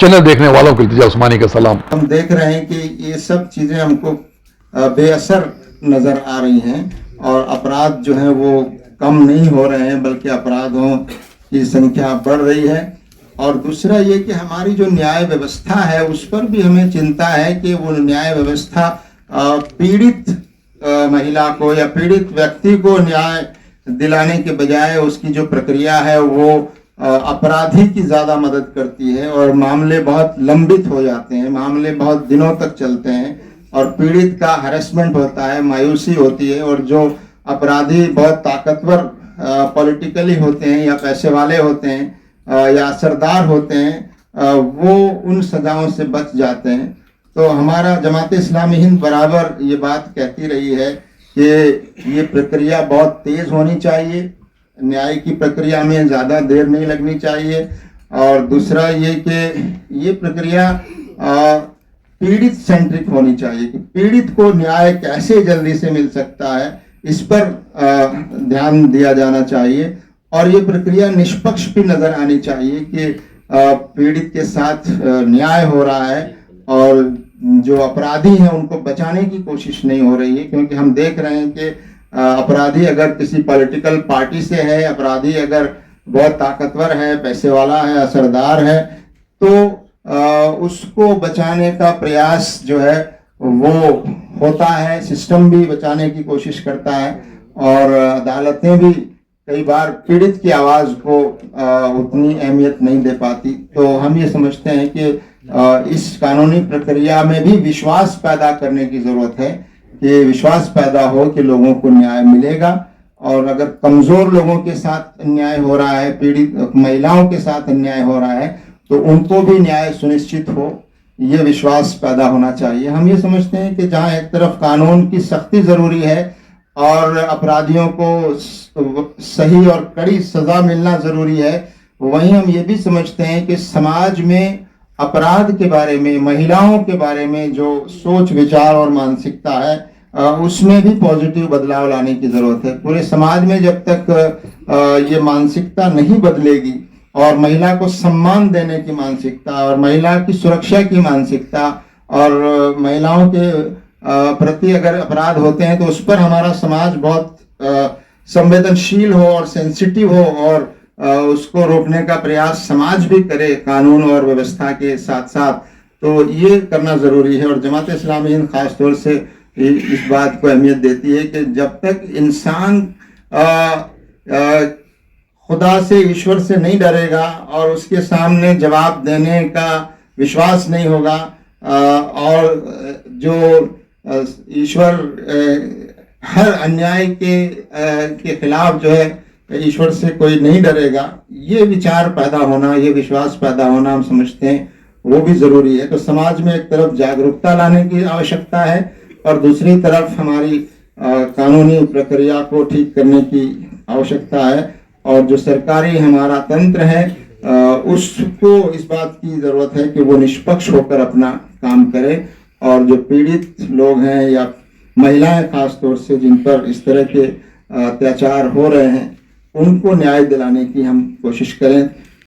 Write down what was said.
Channel देखने वालों को इल्तिजा उस्मानी का सलाम। हम देख रहे हैं कि ये सब चीज़ें हमको बेअसर नज़र आ रही हैं और अपराध जो है वो कम नहीं हो रहे हैं, बल्कि अपराधों की संख्या बढ़ रही है। और दूसरा ये कि हमारी जो न्याय व्यवस्था है उस पर भी हमें चिंता है कि वो न्याय व्यवस्था पीड़ित महिला को या पीड़ित व्यक्ति को न्याय दिलाने के बजाय उसकी जो प्रक्रिया है वो अपराधी की ज़्यादा मदद करती है और मामले बहुत लंबित हो जाते हैं, मामले बहुत दिनों तक चलते हैं और पीड़ित का हैरेसमेंट होता है, मायूसी होती है। और जो अपराधी बहुत ताकतवर पॉलिटिकली होते हैं या पैसे वाले होते हैं या असरदार होते हैं, वो उन सजाओं से बच जाते हैं। तो हमारा जमात इस्लामी हिंद बराबर ये बात कहती रही है कि ये प्रक्रिया बहुत तेज़ होनी चाहिए, न्याय की प्रक्रिया में ज़्यादा देर नहीं लगनी चाहिए। और दूसरा ये कि ये प्रक्रिया पीड़ित सेंट्रिक होनी चाहिए कि पीड़ित को न्याय कैसे जल्दी से मिल सकता है, इस पर ध्यान दिया जाना चाहिए। और ये प्रक्रिया निष्पक्ष भी नज़र आनी चाहिए कि पीड़ित के साथ न्याय हो रहा है और जो अपराधी हैं उनको बचाने की कोशिश नहीं हो रही है। क्योंकि हम देख रहे हैं कि अपराधी अगर किसी पॉलिटिकल पार्टी से है, अपराधी अगर बहुत ताकतवर है, पैसे वाला है, असरदार है, तो उसको बचाने का प्रयास जो है वो होता है, सिस्टम भी बचाने की कोशिश करता है और अदालतें भी कई बार पीड़ित की आवाज़ को उतनी अहमियत नहीं दे पाती। तो हम ये समझते हैं कि इस कानूनी प्रक्रिया में भी विश्वास पैदा करने की ज़रूरत है कि विश्वास पैदा हो कि लोगों को न्याय मिलेगा। और अगर कमज़ोर लोगों के साथ अन्याय हो रहा है, पीड़ित महिलाओं के साथ अन्याय हो रहा है, तो उनको भी न्याय सुनिश्चित हो, ये विश्वास पैदा होना चाहिए। हम ये समझते हैं कि जहाँ एक तरफ कानून की सख्ती ज़रूरी है और अपराधियों को सही और कड़ी सज़ा मिलना ज़रूरी है, वहीं हम ये भी समझते हैं कि समाज में अपराध के बारे में, महिलाओं के बारे में जो सोच विचार और मानसिकता है उसमें भी पॉजिटिव बदलाव लाने की ज़रूरत है। पूरे समाज में जब तक ये मानसिकता नहीं बदलेगी और महिला को सम्मान देने की मानसिकता और महिला की सुरक्षा की मानसिकता और महिलाओं के प्रति अगर अपराध होते हैं तो उस पर हमारा समाज बहुत संवेदनशील हो और सेंसिटिव हो और उसको रोकने का प्रयास समाज भी करे कानून और व्यवस्था के साथ साथ, तो ये करना ज़रूरी है। और जमात इस्लामी हिंद ख़ास तौर से इस बात को अहमियत देती है कि जब तक इंसान खुदा से, ईश्वर से नहीं डरेगा और उसके सामने जवाब देने का विश्वास नहीं होगा और जो ईश्वर हर अन्याय के खिलाफ जो है ईश्वर से कोई नहीं डरेगा, ये विचार पैदा होना, ये विश्वास पैदा होना हम समझते हैं वो भी ज़रूरी है। तो समाज में एक तरफ जागरूकता लाने की आवश्यकता है और दूसरी तरफ हमारी कानूनी प्रक्रिया को ठीक करने की आवश्यकता है। और जो सरकारी हमारा तंत्र है उसको इस बात की ज़रूरत है कि वो निष्पक्ष होकर अपना काम करे और जो पीड़ित लोग हैं या महिलाएं खास तौर से जिन पर इस तरह के अत्याचार हो रहे हैं उनको न्याय दिलाने की हम कोशिश करें।